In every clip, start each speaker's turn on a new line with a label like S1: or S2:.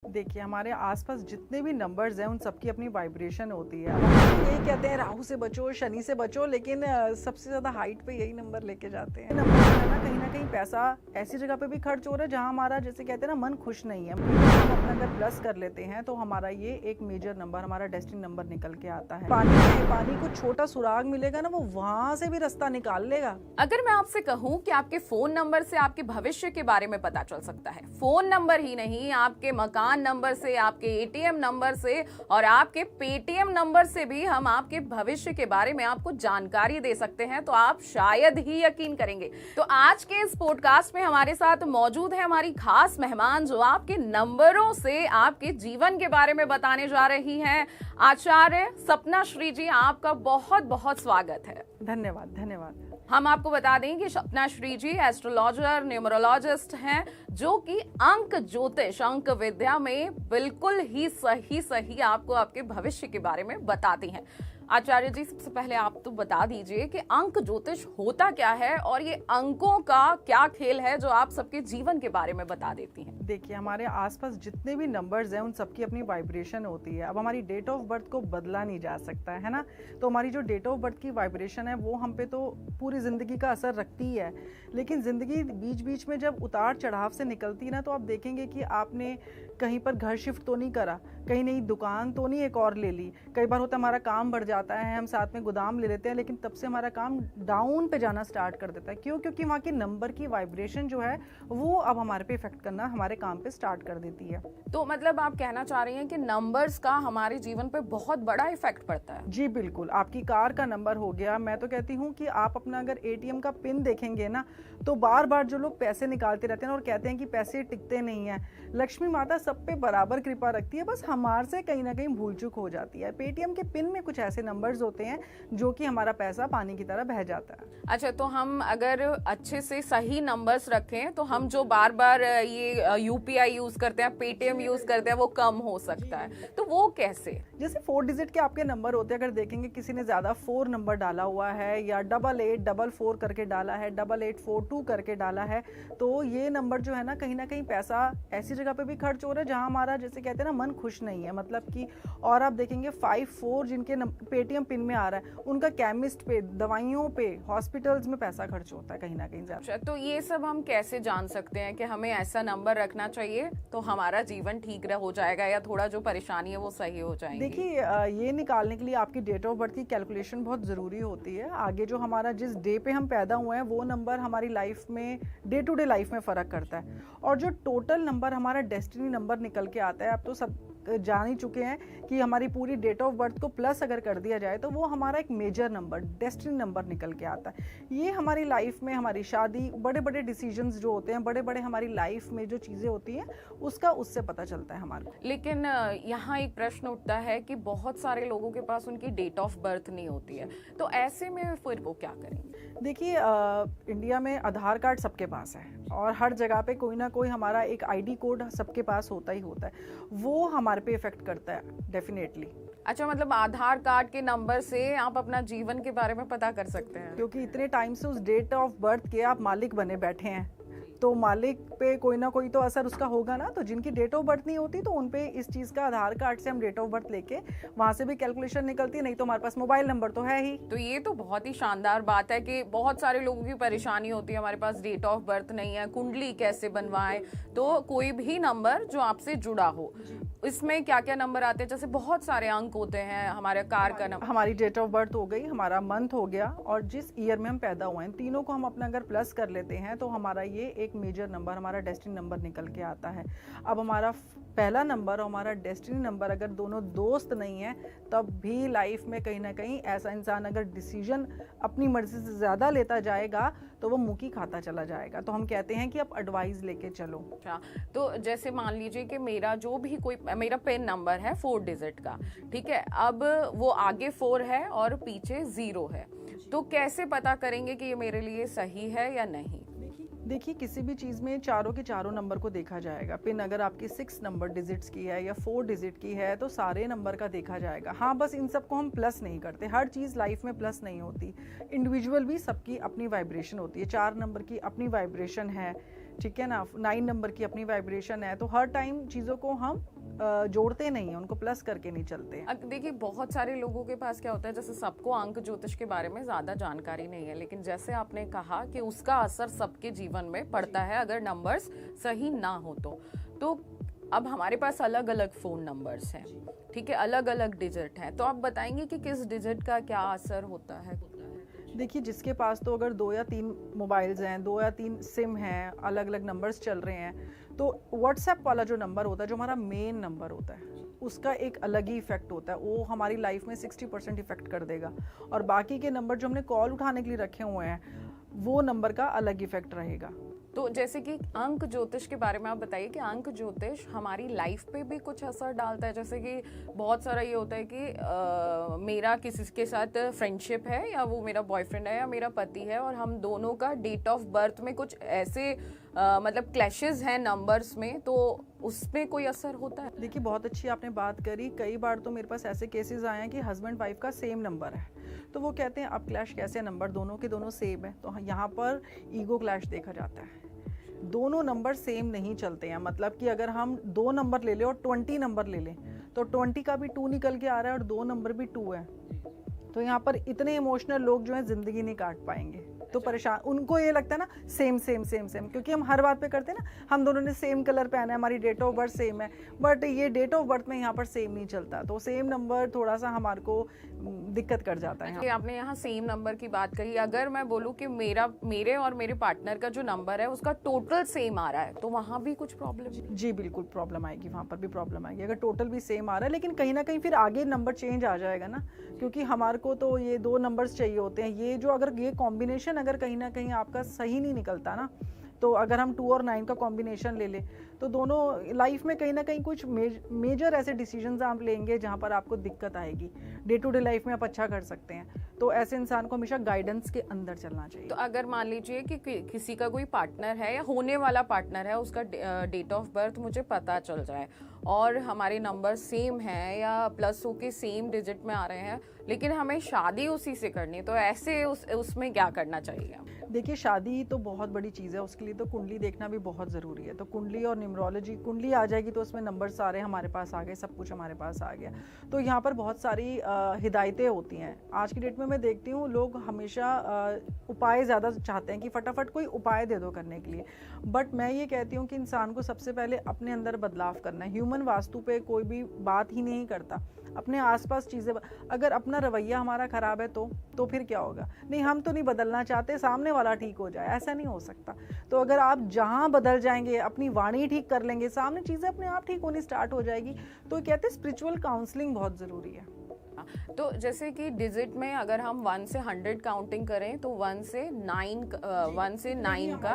S1: देखिए, हमारे आसपास जितने भी नंबर्स हैं उन सबकी अपनी वाइब्रेशन होती है। अब हम यही कहते हैं राहु से बचो, शनि से बचो, लेकिन सबसे ज़्यादा हाइट पे यही नंबर लेके जाते हैं। नंबर जो है ना कहीं पैसा ऐसी जगह पे भी खर्च हो रहा है जहाँ हमारा, जैसे कहते हैं ना, मन खुश नहीं है। हम अपना अगर प्लस कर लेते हैं तो हमारा ये एक मेजर नंबर, हमारा डेस्टिनी नंबर निकल के आता है। पानी को छोटा सुराग मिलेगा ना, वो वहाँ से भी रास्ता निकाल लेगा।
S2: अगर मैं आपसे कहूँ कि आपके फोन नंबर से आपके भविष्य के बारे में पता चल सकता है, फोन नंबर ही नहीं, आपके मकान नंबर से, आपके एटीएम नंबर से और आपके पेटीएम नंबर से भी हम आपके भविष्य के बारे में आपको जानकारी दे सकते हैं, तो आप शायद ही यकीन करेंगे। तो आज के इस पॉडकास्ट में हमारे साथ मौजूद है हमारी खास मेहमान जो आपके नंबरों से आपके जीवन के बारे में बताने जा रही हैं। आचार्य सपना श्री जी, आपका बहुत बहुत स्वागत है।
S1: धन्यवाद धन्यवाद।
S2: हम आपको बता दें कि सपना श्री जी एस्ट्रोलॉजर, न्यूमरोलॉजिस्ट हैं जो कि अंक ज्योतिष, अंक विद्या में बिल्कुल ही सही आपको आपके भविष्य के बारे में बताती हैं। आचार्य जी, सबसे पहले आप तो बता दीजिए कि अंक ज्योतिष होता क्या है और ये अंकों का क्या खेल है जो आप सबके जीवन के बारे में बता देती हैं।
S1: देखिए, हमारे आसपास जितने भी नंबर्स हैं उन सबकी अपनी वाइब्रेशन होती है। अब हमारी डेट ऑफ बर्थ को बदला नहीं जा सकता है ना, तो हमारी जो डेट ऑफ बर्थ की वाइब्रेशन है वो हम पे तो पूरी ज़िंदगी का असर रखती है। लेकिन ज़िंदगी बीच बीच में जब उतार चढ़ाव से निकलती है ना, तो आप देखेंगे कि आपने कहीं पर घर शिफ्ट तो नहीं करा, कहीं नई दुकान तो नहीं एक और ले ली। कई बार होता है हमारा काम बढ़ जाता है, हम साथ में गोदाम ले लेते हैं, लेकिन तब से हमारा काम डाउन पे जाना स्टार्ट कर देता है। क्यों? क्योंकि वहाँ की नंबर की वाइब्रेशन जो है वो अब हमारे पे इफेक्ट करना, हमारे काम पे स्टार्ट कर देती है।
S2: तो मतलब आप कहना चाह रही हैं कि नंबर्स का हमारे जीवन पे बहुत बड़ा इफेक्ट पड़ता है।
S1: जी बिल्कुल। आपकी कार का नंबर हो गया, मैं तो कहती हूँ कि आप अपना अगर एटीएम का पिन देखेंगे ना, तो बार बार जो लोग पैसे निकालते रहते हैं और कहते हैं कि पैसे टिकते नहीं हैं, लक्ष्मी माता सब पे बराबर कृपा रखती है, बस हमारे से कहीं ना कहीं भूल चूक हो जाती है। पेटीएम के पिन में कुछ ऐसे नंबर्स होते हैं जो कि हमारा पैसा पानी की तरह बह जाता है।
S2: अच्छा, तो हम अगर अच्छे से सही नंबर्स रखें तो हम जो बार बार ये यूपीआई यूज करते हैं, पेटीएम यूज करते हैं, वो कम हो सकता है। तो वो कैसे?
S1: जैसे 4 डिजिट के आपके नंबर होते हैं, अगर देखेंगे किसी ने ज़्यादा 4 नंबर डाला हुआ है या 8844 करके डाला है, 8842 करके डाला है, तो ये नंबर जो है ना कहीं पैसा ऐसी जगह पे भी खर्च हो रहा है जहाँ हमारा, जैसे कहते हैं ना, मन खुश नहीं है, मतलब कि। और आप देखेंगे 54 जिनके पेटीएम पिन में आ रहा है, उनका केमिस्ट पे, दवाइयों पे, हॉस्पिटल्स में पैसा खर्च होता है कहीं ना कहीं ज़्यादा।
S2: तो ये सब हम कैसे जान सकते हैं कि हमें ऐसा नंबर रखना चाहिए तो हमारा जीवन ठीक हो जाएगा या थोड़ा जो परेशानी है वो सही हो जाएगी?
S1: देखिए, ये निकालने के लिए आपकी डेट ऑफ बर्थ की कैलकुलेशन बहुत ज़रूरी होती है। आगे जो हमारा, जिस डे पे हम पैदा हुए हैं, वो नंबर हमारी लाइफ में, डे टू डे लाइफ में फ़र्क करता है। और जो टोटल नंबर हमारा डेस्टिनी नंबर निकल के आता है, आप तो सब जान ही चुके हैं कि हमारी पूरी डेट ऑफ बर्थ को प्लस अगर कर दिया जाए तो वो हमारा एक मेजर नंबर, डेस्टिनी नंबर निकल के आता है। ये हमारी लाइफ में, हमारी शादी, बड़े बड़े डिसीजंस जो होते हैं, बड़े बड़े हमारी लाइफ में जो चीज़ें होती हैं, उसका उससे पता चलता है हमारे को।
S2: लेकिन यहाँ एक प्रश्न उठता है कि बहुत सारे लोगों के पास उनकी डेट ऑफ बर्थ नहीं होती है, तो ऐसे में फिर वो क्या करेंगे?
S1: देखिए, इंडिया में आधार कार्ड सबके पास है और हर जगह पे कोई ना कोई हमारा एक आईडी कोड सबके पास होता ही होता है, वो हमारे पे इफेक्ट करता है डेफिनेटली।
S2: अच्छा, मतलब आधार कार्ड के नंबर से आप अपना जीवन के बारे में पता कर सकते हैं?
S1: क्योंकि इतने टाइम से उस डेट ऑफ बर्थ के आप मालिक बने बैठे हैं, तो मालिक पे कोई ना कोई तो असर उसका होगा ना। तो जिनकी डेट ऑफ बर्थ नहीं होती, तो उन पे इस चीज़ का, आधार कार्ड से हम डेट ऑफ बर्थ लेके वहाँ से भी कैलकुलेशन निकलती है, नहीं तो हमारे पास मोबाइल नंबर तो है ही।
S2: तो ये तो बहुत ही शानदार बात है कि बहुत सारे लोगों की परेशानी होती है, हमारे पास डेट ऑफ बर्थ नहीं है, कुंडली कैसे बनवाएं। तो कोई भी नंबर जो आपसे जुड़ा हो, इसमें क्या क्या नंबर आते हैं? जैसे बहुत सारे अंक होते हैं, हमारे कार का नंबर,
S1: हमारी डेट ऑफ बर्थ हो गई, हमारा मंथ हो गया, और जिस ईयर में हम पैदा हुए हैं, तीनों को हम अपना अगर प्लस कर लेते हैं तो हमारा ये एक मेजर नंबर, हमारा डेस्टिनी नंबर निकल के आता है। अब हमारा पहला नंबर और हमारा डेस्टिनी नंबर अगर दोनों दोस्त नहीं है, तब भी लाइफ में कहीं ना कहीं ऐसा इंसान अगर डिसीजन अपनी मर्जी से ज़्यादा लेता जाएगा तो वो मुँह खाता चला जाएगा। तो हम कहते हैं कि आप एडवाइस लेके चलो।
S2: अच्छा, तो जैसे मान लीजिए कि मेरा जो भी कोई, मेरा पेन नंबर है 4 डिजिट का, ठीक है, अब वो आगे 4 है और पीछे 0 है, तो कैसे पता करेंगे कि ये मेरे लिए सही है या नहीं?
S1: देखिए, किसी भी चीज़ में चारों के चारों नंबर को देखा जाएगा। पिन अगर आपकी 6 नंबर डिजिट्स की है या 4 डिजिट की है, तो सारे नंबर का देखा जाएगा। हाँ, बस इन सबको हम प्लस नहीं करते, हर चीज़ लाइफ में प्लस नहीं होती। इंडिविजुअल भी सबकी अपनी वाइब्रेशन होती है, 4 नंबर की अपनी वाइब्रेशन है, ठीक है ना, 9 नंबर की अपनी वाइब्रेशन है, तो हर टाइम चीज़ों को हम जोड़ते नहीं हैं, उनको प्लस करके नहीं चलते हैं।
S2: देखिए बहुत सारे लोगों के पास क्या होता है, जैसे सबको अंक ज्योतिष के बारे में ज्यादा जानकारी नहीं है, लेकिन जैसे आपने कहा कि उसका असर सबके जीवन में पड़ता है अगर नंबर्स सही ना हो तो अब हमारे पास अलग अलग फोन नंबर्स हैं, ठीक है, अलग अलग डिजिट हैं, तो आप बताएंगे कि किस डिजिट का क्या असर होता है?
S1: देखिए, जिसके पास तो अगर 2 या 3 मोबाइल्स हैं, 2 या 3 सिम हैं, अलग अलग नंबर्स चल रहे हैं, तो व्हाट्सएप वाला जो नंबर होता है, जो हमारा मेन नंबर होता है, उसका एक अलग ही इफेक्ट होता है। वो हमारी लाइफ में 60% इफेक्ट कर देगा, और बाकी के नंबर जो हमने कॉल उठाने के लिए रखे हुए हैं, वो नंबर का अलग इफेक्ट रहेगा।
S2: तो जैसे कि अंक ज्योतिष के बारे में आप बताइए कि अंक ज्योतिष हमारी लाइफ पे भी कुछ असर डालता है? जैसे कि बहुत सारा ये होता है कि मेरा किसी के साथ फ्रेंडशिप है, या वो मेरा बॉयफ्रेंड है या मेरा पति है, और हम दोनों का डेट ऑफ बर्थ में कुछ ऐसे मतलब क्लैशेस हैं नंबर्स में, तो उसमें कोई असर होता है?
S1: देखिए, बहुत अच्छी आपने बात करी। कई बार तो मेरे पास ऐसे केसेस आए हैं कि हस्बैंड वाइफ का सेम नंबर है, तो वो कहते हैं अब क्लैश कैसे, नंबर दोनों के दोनों सेम है, तो यहाँ पर ईगो क्लैश देखा जाता है। दोनों नंबर सेम नहीं चलते हैं, मतलब कि अगर हम 2 नंबर ले लें और 20 नंबर ले लें, तो 20 का भी 2 निकल के आ रहा है और 2 नंबर भी 2 है, तो यहाँ पर इतने इमोशनल लोग जो हैं ज़िंदगी नहीं काट पाएंगे। तो परेशान, उनको ये लगता है ना सेम सेम सेम सेम, क्योंकि हम हर बात पे करते हैं ना, हम दोनों ने सेम कलर पहना है, हमारी डेट ऑफ बर्थ सेम है, बट ये डेट ऑफ बर्थ में यहाँ पर सेम नहीं चलता, तो सेम नंबर थोड़ा सा हमारे को दिक्कत कर जाता है।
S2: आपने यहाँ सेम नंबर की बात करी, अगर मैं बोलूँ कि मेरे और मेरे पार्टनर का जो नंबर है उसका टोटल सेम आ रहा है, तो वहाँ भी कुछ प्रॉब्लम?
S1: जी बिल्कुल प्रॉब्लम आएगी, वहाँ पर भी प्रॉब्लम आएगी अगर टोटल भी सेम आ रहा है, लेकिन कहीं ना कहीं फिर आगे नंबर चेंज आ जाएगा ना, क्योंकि हमारे को तो ये 2 नंबर्स चाहिए होते हैं। ये जो अगर ये कॉम्बिनेशन अगर कहीं ना कहीं आपका सही नहीं निकलता ना, तो अगर हम 2 और 9 का कॉम्बिनेशन ले लें, तो दोनों लाइफ में कहीं ना कहीं कुछ मेजर ऐसे डिसीजंस आप लेंगे जहाँ पर आपको दिक्कत आएगी। डे टू डे लाइफ में आप अच्छा कर सकते हैं, तो ऐसे इंसान को हमेशा गाइडेंस के अंदर चलना चाहिए।
S2: तो अगर मान लीजिए कि किसी का कोई पार्टनर है या होने वाला पार्टनर है, उसका डेट ऑफ बर्थ मुझे पता चल जाए और हमारे नंबर सेम है या प्लस होके सेम डिजिट में आ रहे हैं, लेकिन हमें शादी उसी से करनी, तो ऐसे उसमें क्या करना चाहिए?
S1: देखिए, शादी तो बहुत बड़ी चीज़ है, उसके लिए तो कुंडली देखना भी बहुत ज़रूरी है। तो कुंडली और न्यूमरोलॉजी, कुंडली आ जाएगी तो उसमें नंबर सारे हमारे पास आ गए, सब कुछ हमारे पास आ गया। तो यहाँ पर बहुत सारी हिदायतें होती हैं। आज की डेट में मैं देखती हूँ लोग हमेशा उपाय ज़्यादा चाहते हैं कि फटाफट कोई उपाय दे दो करने के लिए, बट मैं ये कहती हूँ कि इंसान को सबसे पहले अपने अंदर बदलाव करना है। ह्यूमन वास्तु पे कोई भी बात ही नहीं करता, अपने आसपास चीज़ें, अगर अपना रवैया हमारा ख़राब है तो फिर क्या होगा? नहीं, हम तो नहीं बदलना चाहते, सामने वाला ठीक हो जाए, ऐसा नहीं हो सकता। तो अगर आप जहाँ बदल जाएंगे, अपनी वाणी ठीक कर लेंगे, सामने चीज़ें अपने आप ठीक होनी स्टार्ट हो जाएगी। तो कहते हैं स्पिरिचुअल काउंसलिंग बहुत ज़रूरी है।
S2: तो जैसे कि डिजिट में अगर हम 1 से 100 काउंटिंग करें तो 1 से 9 का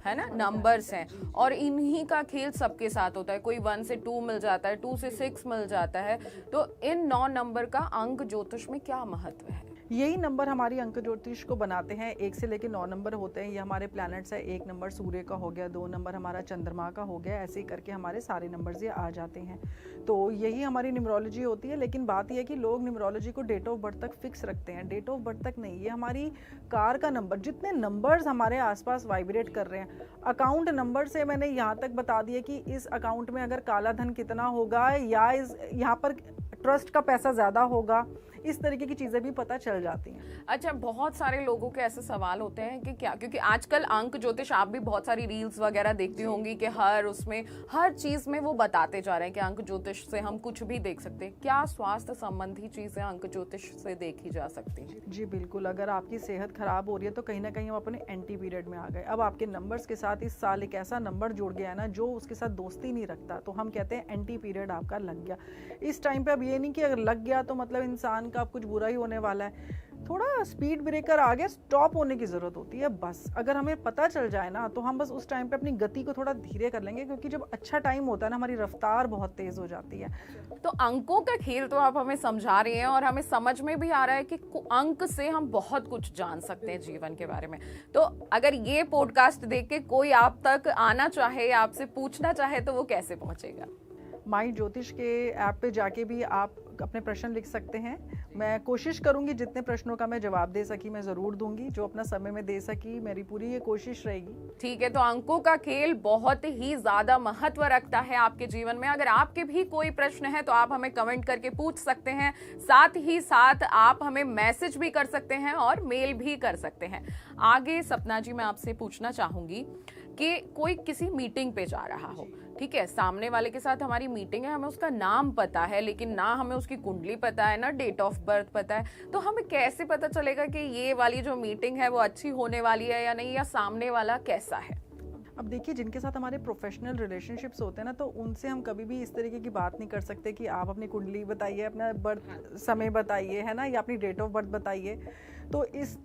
S2: है ना नंबर्स हैं, और इन्हीं का खेल सबके साथ होता है। कोई 1 से 2 मिल जाता है, 2 से 6 मिल जाता है, तो इन 9 नंबर का अंक ज्योतिष में क्या महत्व है?
S1: यही नंबर हमारी अंक ज्योतिष को बनाते हैं। 1 से लेकर 9 नंबर होते हैं, ये हमारे प्लैनेट्स है। 1 नंबर सूर्य का हो गया, 2 नंबर हमारा चंद्रमा का हो गया, ऐसे ही करके हमारे सारे नंबर्स ये आ जाते हैं। तो यही हमारी न्यूमरोलॉजी होती है। लेकिन बात यह है कि लोग न्यूमरोलॉजी को डेट ऑफ बर्थ तक फिक्स रखते हैं, डेट ऑफ बर्थ तक नहीं। ये हमारी कार का नंबर, जितने नंबर्स हमारे आसपास वाइब्रेट कर रहे हैं, अकाउंट नंबर से मैंने यहाँ तक बता दिया कि इस अकाउंट में अगर काला धन कितना होगा, या यहाँ पर ट्रस्ट का पैसा ज़्यादा होगा, इस तरीके की चीज़ें भी पता चल जाती हैं।
S2: अच्छा, बहुत सारे लोगों के ऐसे सवाल होते हैं कि क्या, क्योंकि आजकल अंक ज्योतिष, आप भी बहुत सारी रील्स वगैरह देखती होंगी कि हर चीज़ में वो बताते जा रहे हैं कि अंक ज्योतिष से हम कुछ भी देख सकते हैं। क्या स्वास्थ्य संबंधी चीज़ें अंक ज्योतिष से देखी जा सकती हैं?
S1: जी बिल्कुल। अगर आपकी सेहत खराब हो रही है तो कहीं ना कहीं हम अपने एंटी पीरियड में आ गए। अब आपके नंबर्स के साथ इस साल एक ऐसा नंबर जुड़ गया है ना जो उसके साथ दोस्ती नहीं रखता, तो हम कहते हैं एंटी पीरियड आपका लग गया इस टाइम पे। अब ये नहीं कि अगर लग गया तो मतलब इंसान का कुछ बुरा ही होने वाला है। थोड़ा स्पीड ब्रेकर आ गया, स्टॉप होने की ज़रूरत होती है बस। अगर हमें पता चल जाए ना तो हम बस उस टाइम पे अपनी गति को थोड़ा धीरे कर लेंगे, क्योंकि जब अच्छा टाइम होता है ना हमारी रफ्तार बहुत तेज़ हो जाती है।
S2: तो अंकों का खेल तो आप हमें समझा रही हैं, और हमें समझ में भी आ रहा है कि अंक से हम बहुत कुछ जान सकते हैं जीवन के बारे में। तो अगर ये पॉडकास्ट देख के कोई आप तक आना चाहे, आपसे पूछना चाहे, तो वो कैसे पहुंचेगा?
S1: माई ज्योतिष के ऐप पे जाके भी आप अपने प्रश्न लिख सकते हैं। मैं कोशिश करूंगी जितने प्रश्नों का मैं जवाब दे सकी मैं ज़रूर दूंगी, जो अपना समय में दे सकी मेरी पूरी ये कोशिश रहेगी।
S2: ठीक है, तो अंकों का खेल बहुत ही ज्यादा महत्व रखता है आपके जीवन में। अगर आपके भी कोई प्रश्न है तो आप हमें कमेंट करके पूछ सकते हैं, साथ ही साथ आप हमें मैसेज भी कर सकते हैं और मेल भी कर सकते हैं। आगे सपना जी मैं आपसे पूछना चाहूंगी कि कोई किसी मीटिंग पे जा रहा हो, ठीक है, सामने वाले के साथ हमारी मीटिंग है, हमें उसका नाम पता है लेकिन ना हमें उसकी कुंडली पता है ना डेट ऑफ बर्थ पता है, तो हमें कैसे पता चलेगा कि ये वाली जो मीटिंग है वो अच्छी होने वाली है या नहीं, या सामने वाला कैसा है?
S1: अब देखिए, जिनके साथ हमारे प्रोफेशनल रिलेशनशिप्स होते हैं ना, तो उनसे हम कभी भी इस तरीके की बात नहीं कर सकते कि आप अपनी कुंडली बताइए, अपना बर्थ समय बताइए, है ना, या अपनी डेट ऑफ बर्थ बताइए। तो इस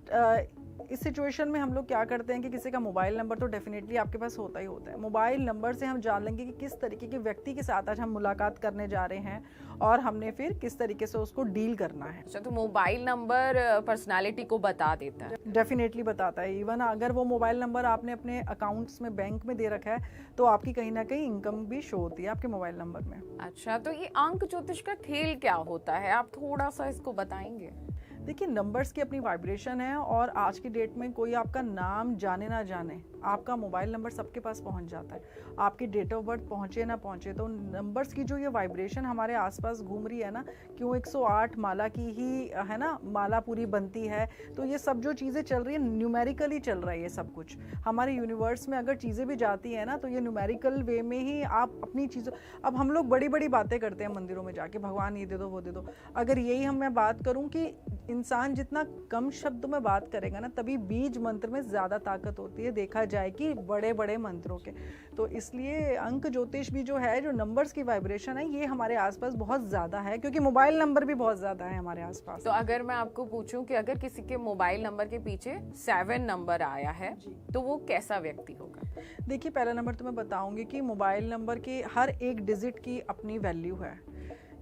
S1: सिचुएशन में हम लोग क्या करते हैं कि किसी का मोबाइल नंबर तो डेफिनेटली आपके पास होता ही होता है। मोबाइल नंबर से हम जान लेंगे कि किस तरीके के व्यक्ति के साथ आज हम मुलाकात करने जा रहे हैं और हमने फिर किस तरीके से उसको डील करना है।
S2: अच्छा, तो मोबाइल नंबर पर्सनालिटी को बता देता है?
S1: डेफिनेटली बताता है। इवन अगर वो मोबाइल नंबर आपने अपने अकाउंट्स में बैंक में दे रखा है तो आपकी कहीं ना कहीं इनकम भी शो होती है आपके मोबाइल नंबर में।
S2: अच्छा, तो ये अंक ज्योतिष का खेल क्या होता है, आप थोड़ा सा इसको बताएंगे?
S1: देखिए, नंबर्स की अपनी वाइब्रेशन है और आज की डेट में कोई आपका नाम जाने ना जाने, आपका मोबाइल नंबर सबके पास पहुंच जाता है। आपकी डेट ऑफ बर्थ पहुंचे ना पहुंचे, तो नंबर्स की जो ये वाइब्रेशन हमारे आसपास घूम रही है ना, क्यों 108 माला की ही है ना, माला पूरी बनती है। तो ये सब जो चीज़ें चल रही है न्यूमेरिकली चल रहा है ये सब कुछ। हमारे यूनिवर्स में अगर चीज़ें भी जाती हैं ना तो ये न्यूमेरिकल वे में ही आप अपनी चीज़ों, अब हम लोग बड़ी बड़ी बातें करते हैं मंदिरों में जाके, भगवान ये दे दो वो दे दो। अगर यही मैं बात करूँ कि इंसान जितना कम शब्दों में बात करेगा ना, तभी बीज मंत्र में ज़्यादा ताकत होती है, देखा जाए कि बड़े बड़े मंत्रों के। तो इसलिए अंक ज्योतिष भी जो है, जो नंबर्स की वाइब्रेशन है, ये हमारे आसपास बहुत ज़्यादा है, क्योंकि मोबाइल नंबर भी बहुत ज़्यादा है हमारे आसपास।
S2: तो अगर मैं आपको पूछूं कि अगर किसी के मोबाइल नंबर के पीछे 7 नंबर आया है तो वो कैसा व्यक्ति होगा?
S1: देखिए, पहला नंबर तो मैं बताऊंगी कि मोबाइल नंबर के हर एक डिजिट की अपनी वैल्यू है।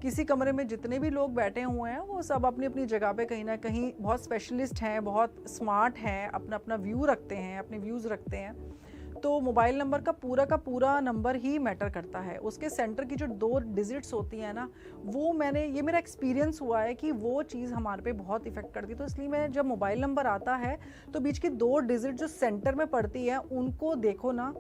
S1: किसी कमरे में जितने भी लोग बैठे हुए हैं वो सब अपनी अपनी जगह पे कहीं ना कहीं बहुत स्पेशलिस्ट हैं, बहुत स्मार्ट हैं, अपना अपना व्यू रखते हैं, अपने व्यूज़ रखते हैं। तो मोबाइल नंबर का पूरा नंबर ही मैटर करता है। उसके सेंटर की जो 2 डिजिट्स होती हैं ना, वो ये मेरा एक्सपीरियंस हुआ है कि वो चीज़ हमारे पे बहुत इफेक्ट करती है। तो इसलिए मैं जब मोबाइल नंबर आता है तो बीच की 2 डिजिट जो सेंटर में पड़ती है उनको देखो ना,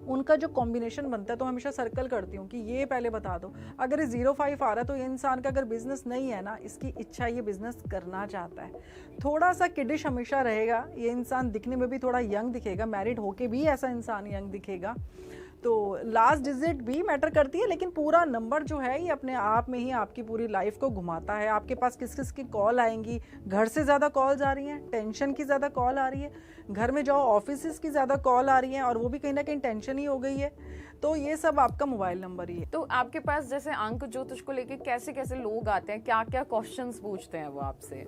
S1: उनका जो कॉम्बिनेशन बनता है, तो हमेशा सर्कल करती हूँ कि ये पहले बता दो। अगर ये 05 आ रहा है तो ये इंसान का अगर बिजनेस नहीं है ना, इसकी इच्छा ये बिजनेस करना चाहता है, थोड़ा सा किडिश हमेशा रहेगा, ये इंसान दिखने में भी थोड़ा यंग दिखेगा, मैरिड होके भी ऐसा इंसान यंग दिखेगा। तो लास्ट डिजिट भी मैटर करती है, लेकिन पूरा नंबर जो है ये अपने आप में ही आपकी पूरी लाइफ को घुमाता है। आपके पास किस किस की कॉल आएंगी, घर से ज़्यादा कॉल्स आ रही हैं, टेंशन की ज़्यादा कॉल आ रही है, घर में जाओ ऑफिस की ज़्यादा कॉल आ रही हैं और वो भी कहीं ना कहीं टेंशन ही हो गई है। तो ये सब आपका मोबाइल नंबर ही है।
S2: तो आपके पास जैसे अंक ज्योतिष को लेके कैसे कैसे लोग आते हैं, क्या क्या क्वेश्चंस पूछते हैं वो आपसे?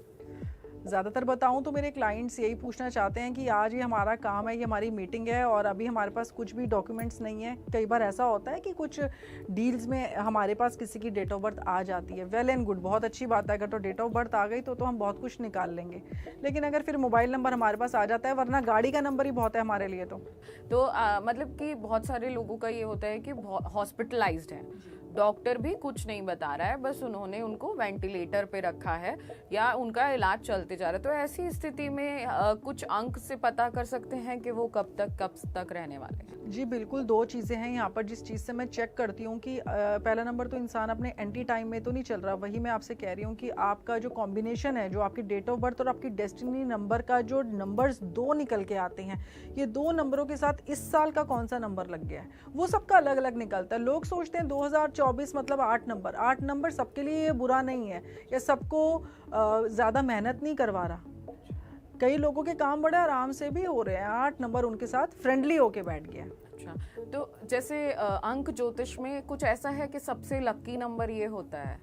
S1: ज़्यादातर बताऊं तो मेरे क्लाइंट्स यही पूछना चाहते हैं कि आज ये हमारा काम है, ये हमारी मीटिंग है और अभी हमारे पास कुछ भी डॉक्यूमेंट्स नहीं है। कई बार ऐसा होता है कि कुछ डील्स में हमारे पास किसी की डेट ऑफ बर्थ आ जाती है, वेल एंड गुड, बहुत अच्छी बात है। अगर तो डेट ऑफ बर्थ आ गई तो हम बहुत कुछ निकाल लेंगे, लेकिन अगर फिर मोबाइल नंबर हमारे पास आ जाता है, वरना गाड़ी का नंबर ही बहुत है हमारे लिए। तो
S2: मतलब कि बहुत सारे लोगों का ये होता है कि हॉस्पिटलाइज्ड है, डॉक्टर भी कुछ नहीं बता रहा है, बस उन्होंने उनको वेंटिलेटर पे रखा है या उनका इलाज चलते जा रहा है। तो ऐसी स्थिति में कुछ अंक से पता कर सकते हैं कि वो कब तक रहने वाले हैं?
S1: जी बिल्कुल, 2 चीज़ें हैं यहाँ पर जिस चीज़ से मैं चेक करती हूँ कि पहला नंबर तो इंसान अपने एंटी टाइम में तो नहीं चल रहा। वही मैं आपसे कह रही हूँ कि आपका जो कॉम्बिनेशन है, जो आपकी डेट ऑफ बर्थ और आपकी डेस्टिनी नंबर का जो नंबर्स 2 निकल के आते हैं, ये 2 नंबरों के साथ इस साल का कौन सा नंबर लग गया है वो सबका अलग अलग निकलता है। लोग सोचते हैं 2024 मतलब 8 नंबर सबके लिए ये बुरा नहीं है, या सबको ज़्यादा मेहनत नहीं करवा रहा। कई लोगों के काम बड़े आराम से भी हो रहे हैं, 8 नंबर उनके साथ फ्रेंडली होके बैठ गया।
S2: अच्छा, तो जैसे अंक ज्योतिष में कुछ ऐसा है कि सबसे लकी नंबर ये होता है?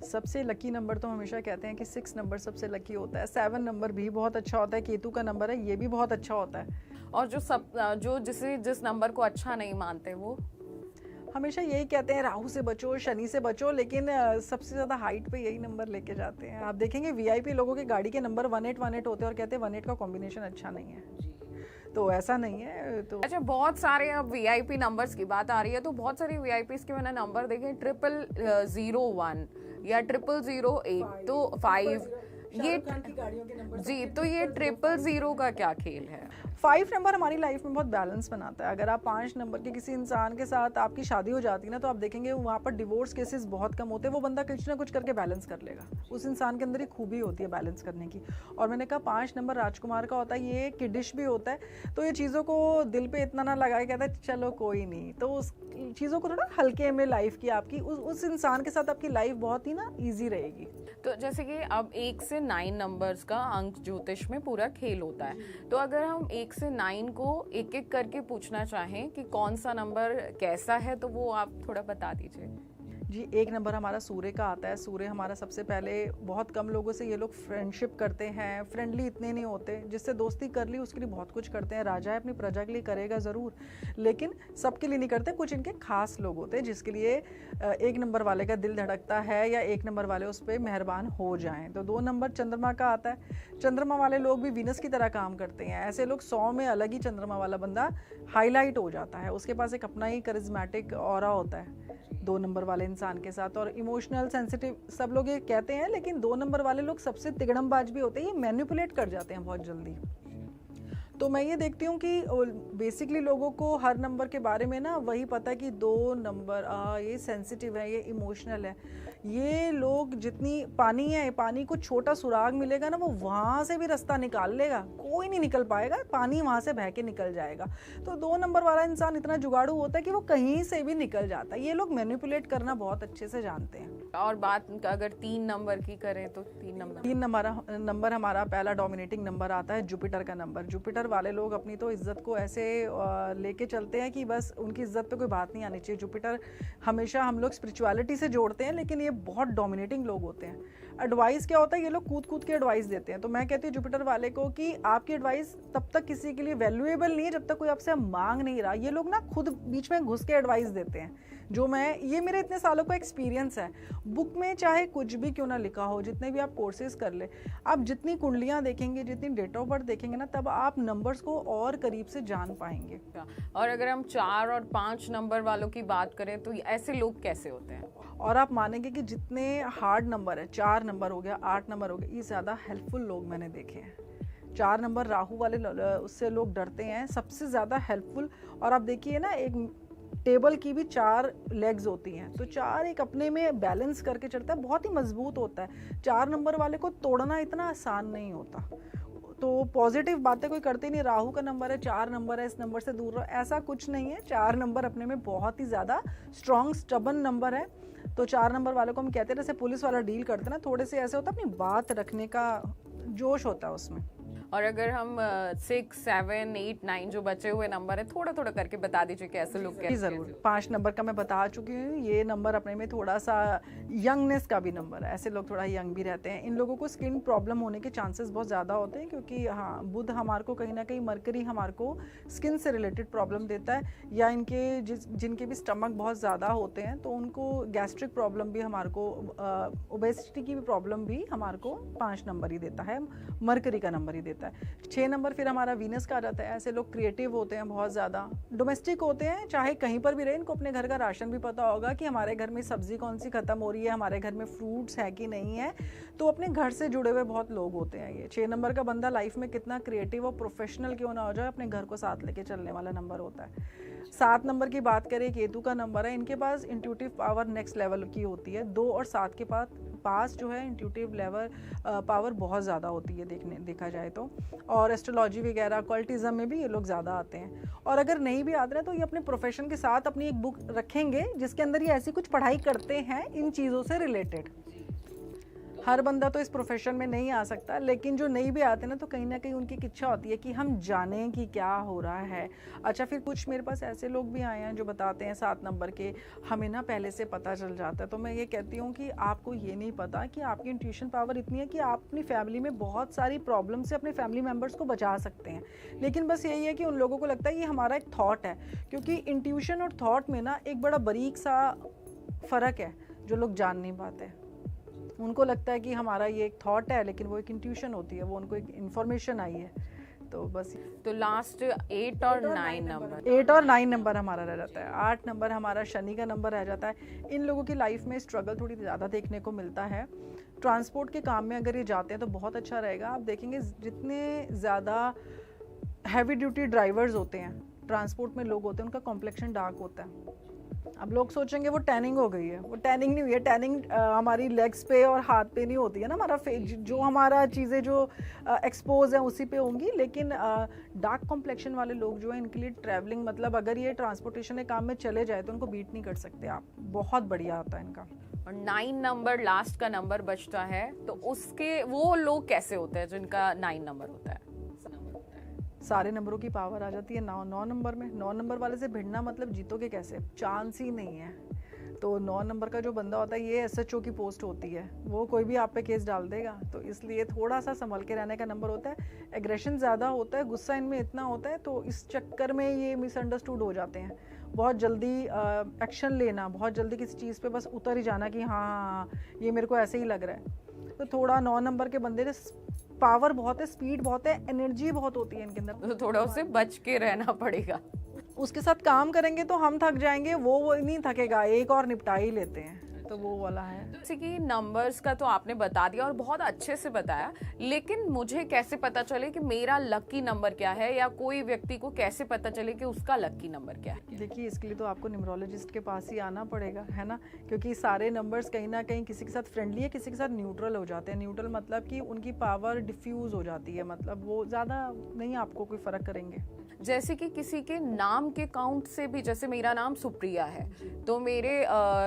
S1: सबसे लकी नंबर तो हमेशा कहते हैं कि 6 नंबर सबसे लकी होता है, 7 नंबर भी बहुत अच्छा होता है, केतु का नंबर है ये भी बहुत अच्छा होता है।
S2: और जो जिस नंबर को अच्छा नहीं मानते वो
S1: हमेशा यही कहते हैं राहु से बचो, शनि से बचो, लेकिन सबसे ज़्यादा हाइट पे यही नंबर लेके जाते हैं। आप देखेंगे वीआईपी लोगों के गाड़ी के नंबर 1818 होते हैं और कहते हैं 18 का कॉम्बिनेशन अच्छा नहीं है। तो ऐसा नहीं है। तो
S2: अच्छा, बहुत सारे अब वीआईपी नंबर्स की बात आ रही है, तो बहुत सारे वीआईपीज के मैंने नंबर देखे 0001 या 0008, तो 5, ये जी, तो ये 000 का क्या खेल है?
S1: 5 नंबर हमारी लाइफ में बहुत बैलेंस बनाता है। अगर आप 5 नंबर के किसी इंसान के साथ आपकी शादी हो जाती है ना, तो आप देखेंगे वहाँ पर डिवोर्स केसेस बहुत कम होते हैं। वो बंदा कुछ ना कुछ करके बैलेंस कर लेगा। उस इंसान के अंदर एक खूबी होती है बैलेंस करने की। और मैंने कहा 5 नंबर राजकुमार का होता है, ये किडिश भी होता है, तो ये चीज़ों को दिल पे इतना ना लगाए, कहता है चलो कोई नहीं, तो उस चीज़ों को थोड़ा हल्के में लाइफ की आपकी उस इंसान के साथ आपकी लाइफ बहुत ही ना ईजी रहेगी।
S2: तो जैसे कि अब 1 से 9 नंबर्स का अंक ज्योतिष में पूरा खेल होता है, तो अगर हम 1 से 9 को एक एक करके पूछना चाहें कि कौन सा नंबर कैसा है, तो वो आप थोड़ा बता दीजिए।
S1: जी, 1 नंबर हमारा सूर्य का आता है। सूर्य हमारा सबसे पहले, बहुत कम लोगों से ये लोग फ्रेंडशिप करते हैं, फ्रेंडली इतने नहीं होते, जिससे दोस्ती कर ली उसके लिए बहुत कुछ करते हैं। राजा है, अपनी प्रजा के लिए करेगा ज़रूर, लेकिन सबके लिए नहीं करते। कुछ इनके खास लोग होते हैं जिसके लिए 1 नंबर वाले का दिल धड़कता है या 1 नंबर वाले उस पर मेहरबान हो जाएं। तो 2 नंबर चंद्रमा का आता है। चंद्रमा वाले लोग भी वीनस की तरह काम करते हैं। ऐसे लोग 100 में अलग ही चंद्रमा वाला बंदा हाईलाइट हो जाता है। उसके पास एक अपना ही करिज्मेटिक ऑरा होता है 2 नंबर वाले इंसान के साथ, और इमोशनल सेंसिटिव सब लोग ये कहते हैं, लेकिन 2 नंबर वाले लोग सबसे तिगड़मबाज भी होते हैं। ये मैनिपुलेट कर जाते हैं बहुत जल्दी। तो मैं ये देखती हूँ कि बेसिकली लोगों को हर नंबर के बारे में ना वही पता है कि 2 नंबर ये सेंसिटिव है, ये इमोशनल है। ये लोग जितनी पानी है, पानी को छोटा सुराग मिलेगा ना, वो वहाँ से भी रास्ता निकाल लेगा, कोई नहीं निकल पाएगा, पानी वहाँ से बह के निकल जाएगा। तो 2 नंबर वाला इंसान इतना जुगाड़ू होता है कि वो कहीं से भी निकल जाता है। ये लोग मैनिपुलेट करना बहुत अच्छे से जानते हैं।
S2: और बात अगर 3 नंबर की करें तो 3
S1: नंबर हमारा पहला डोमिनेटिंग नंबर आता है, जुपिटर का नंबर। जुपिटर वाले लोग अपनी तो इज्जत को ऐसे लेके चलते हैं कि बस उनकी इज्जत पे कोई बात नहीं आनी चाहिए। जुपिटर हमेशा, हम लोग स्पिरिचुअलिटी से जोड़ते हैं, लेकिन ये बहुत डोमिनेटिंग लोग होते हैं। एडवाइस क्या होता है, ये लोग कूद कूद के एडवाइस देते हैं। तो मैं कहती हूँ जुपिटर वाले को कि आपकी एडवाइस तब तक किसी के लिए वैल्यूएबल नहीं है जब तक कोई आपसे मांग नहीं रहा। ये लोग ना खुद बीच में घुस के एडवाइस देते हैं, ये मेरे इतने सालों का एक्सपीरियंस है। बुक में चाहे कुछ भी क्यों ना लिखा हो, जितने भी आप कोर्सेज कर ले, आप जितनी कुंडलियाँ देखेंगे, जितनी डेट ऑफ बर्थ देखेंगे ना, तब आप नंबर्स को और करीब से जान पाएंगे।
S2: और अगर हम 4 और 5 नंबर वालों की बात करें तो ऐसे लोग कैसे होते हैं?
S1: और आप मानेंगे कि जितने हार्ड नंबर है, 4 नंबर हो गया, 8 नंबर हो गया, ये ज़्यादा हेल्पफुल लोग मैंने देखे हैं। 4 नंबर राहु वाले, उससे लोग डरते हैं, सबसे ज़्यादा हेल्पफुल। और आप देखिए ना, एक टेबल की भी 4 लेग्स होती हैं, तो 4 एक अपने में बैलेंस करके चलता है, बहुत ही मजबूत होता है। 4 नंबर वाले को तोड़ना इतना आसान नहीं होता। तो पॉजिटिव बातें कोई करते नहीं, राहु का नंबर है, 4 नंबर है, इस नंबर से दूर रहो, ऐसा कुछ नहीं है। 4 नंबर अपने में बहुत ही ज़्यादा स्ट्रॉन्ग स्टबन नंबर है। तो 4 नंबर वालों को हम कहते हैं, जैसे पुलिस वाला डील करते हैं ना, थोड़े से ऐसे होता है, अपनी बात रखने का जोश होता है उसमें।
S2: और अगर हम 6, 7, 8, 9 जो बचे हुए नंबर है, थोड़ा थोड़ा करके बता दीजिए कि ऐसे लोग कैसे।
S1: ज़रूर। 5 नंबर का मैं बता चुकी हूँ। ये नंबर अपने में थोड़ा सा यंगनेस का भी नंबर है, ऐसे लोग थोड़ा यंग भी रहते हैं। इन लोगों को स्किन प्रॉब्लम होने के चांसेस बहुत ज़्यादा होते हैं, क्योंकि हाँ, बुध हमारे को कहीं ना कहीं, मरकरी हमारे को स्किन से रिलेटेड प्रॉब्लम देता है, या इनके जिनके भी स्टमक बहुत ज़्यादा होते हैं तो उनको गैस्ट्रिक प्रॉब्लम भी हमारे को, ओबेसिटी की भी प्रॉब्लम भी हमारे को 5 नंबर ही देता है, मरकरी का नंबर ही देता है। 6 नंबर फिर हमारा वीनस का आ जाता है। ऐसे लोग क्रिएटिव होते हैं, बहुत ज़्यादा डोमेस्टिक होते हैं, चाहे कहीं पर भी रहे, इनको अपने घर का राशन भी पता होगा कि हमारे घर में सब्जी कौन सी ख़त्म हो रही है, हमारे घर में फ्रूट्स है कि नहीं है। तो अपने घर से जुड़े हुए बहुत लोग होते हैं ये। 6 नंबर का बंदा लाइफ में कितना क्रिएटिव और प्रोफेशनल क्यों ना हो जाए, अपने घर को साथ लेके चलने वाला नंबर होता है। 7 नंबर की बात करें, केतु का नंबर है। इनके पास इंट्यूटिव पावर नेक्स्ट लेवल की होती है। 2 और 7 के पास जो है इंट्यूटिव लेवल पावर बहुत ज़्यादा होती है देखा जाए तो। और एस्ट्रोलॉजी वगैरह, ऑकल्टिज्म में भी ये लोग ज़्यादा आते हैं। और अगर नहीं भी आते हैं तो ये अपने प्रोफेशन के साथ अपनी एक बुक रखेंगे जिसके अंदर ये ऐसी कुछ पढ़ाई करते हैं इन चीज़ों से रिलेटेड। हर बंदा तो इस प्रोफेशन में नहीं आ सकता, लेकिन जो नहीं भी आते ना, तो कहीं ना कहीं उनकी एक इच्छा होती है कि हम जानें कि क्या हो रहा है। अच्छा, फिर कुछ मेरे पास ऐसे लोग भी आए हैं जो बताते हैं 7 नंबर के, हमें ना पहले से पता चल जाता है। तो मैं ये कहती हूँ कि आपको ये नहीं पता कि आपकी इंट्यूशन पावर इतनी है कि आप अपनी फैमिली में बहुत सारी प्रॉब्लम से अपने फैमिली मेम्बर्स को बचा सकते हैं। लेकिन बस यही है कि उन लोगों को लगता है ये हमारा एक थॉट है, क्योंकि इंट्यूशन और थॉट में ना एक बड़ा बारीक सा फ़र्क है जो लोग जान नहीं पाते। उनको लगता है कि हमारा ये एक थॉट है, लेकिन वो एक इंट्यूशन होती है, वो उनको एक इन्फॉर्मेशन आई है। तो बस
S2: तो लास्ट 8 और 9 नंबर
S1: 8 और 9 नंबर हमारा रह जाता है। 8 नंबर हमारा शनि का नंबर रह जाता है। इन लोगों की लाइफ में स्ट्रगल थोड़ी ज़्यादा देखने को मिलता है। ट्रांसपोर्ट के काम में अगर ये जाते हैं तो बहुत अच्छा रहेगा। आप देखेंगे जितने ज़्यादा हैवी ड्यूटी ड्राइवर्स होते हैं, ट्रांसपोर्ट में लोग होते हैं, उनका कॉम्प्लेक्शन डार्क होता है। अब लोग सोचेंगे वो टैनिंग हो गई है, वो टैनिंग नहीं हुई है। टैनिंग हमारी लेग्स पे और हाथ पे नहीं होती है ना, हमारा फेस जो हमारा चीज़ें जो एक्सपोज है उसी पे होंगी। लेकिन डार्क कॉम्प्लेक्शन वाले लोग जो है, इनके लिए ट्रैवलिंग मतलब अगर ये ट्रांसपोर्टेशन के काम में चले जाए तो उनको बीट नहीं कर सकते आप। बहुत बढ़िया होता है इनका।
S2: और 9 नंबर लास्ट का नंबर बचता है, तो उसके वो लोग कैसे होते हैं जिनका 9 नंबर होता है?
S1: सारे नंबरों की पावर आ जाती है 9 नंबर में। 9 नंबर वाले से भिड़ना मतलब जीतोगे कैसे, चांस ही नहीं है। तो 9 नंबर का जो बंदा होता है, ये एसएचओ की पोस्ट होती है, वो कोई भी आप पे केस डाल देगा। तो इसलिए थोड़ा सा संभल के रहने का नंबर होता है। एग्रेशन ज़्यादा होता है, गुस्सा इनमें इतना होता है, तो इस चक्कर में ये मिसअंडरस्टूड हो जाते हैं। बहुत जल्दी एक्शन लेना, बहुत जल्दी किसी चीज़ पे बस उतर ही जाना कि हाँ ये मेरे को ऐसे ही लग रहा है। तो थोड़ा 9 नंबर के बंदे ने पावर बहुत है, स्पीड बहुत है, एनर्जी बहुत होती है इनके अंदर,
S2: तो थोड़ा उससे बच के रहना पड़ेगा।
S1: उसके साथ काम करेंगे तो हम थक जाएंगे, वो नहीं थकेगा, एक और निपटा ही लेते हैं। तो वो वाला है।
S2: जैसे कि नंबर्स का तो आपने बता दिया और बहुत अच्छे से बताया, लेकिन मुझे कैसे पता चले कि मेरा लकी नंबर क्या है, या कोई व्यक्ति को कैसे पता चले कि उसका लकी नंबर क्या है?
S1: देखिए, इसके लिए तो आपको न्यूमरोलॉजिस्ट के पास ही आना पड़ेगा, है ना, क्योंकि सारे नंबर्स कहीं ना कहीं किसी के साथ फ्रेंडली है, किसी के साथ न्यूट्रल हो जाते हैं। न्यूट्रल मतलब कि उनकी पावर डिफ्यूज हो जाती है, मतलब वो ज़्यादा नहीं आपको कोई फ़र्क करेंगे।
S2: जैसे कि किसी के नाम के काउंट से भी, जैसे मेरा नाम सुप्रिया है, तो मेरे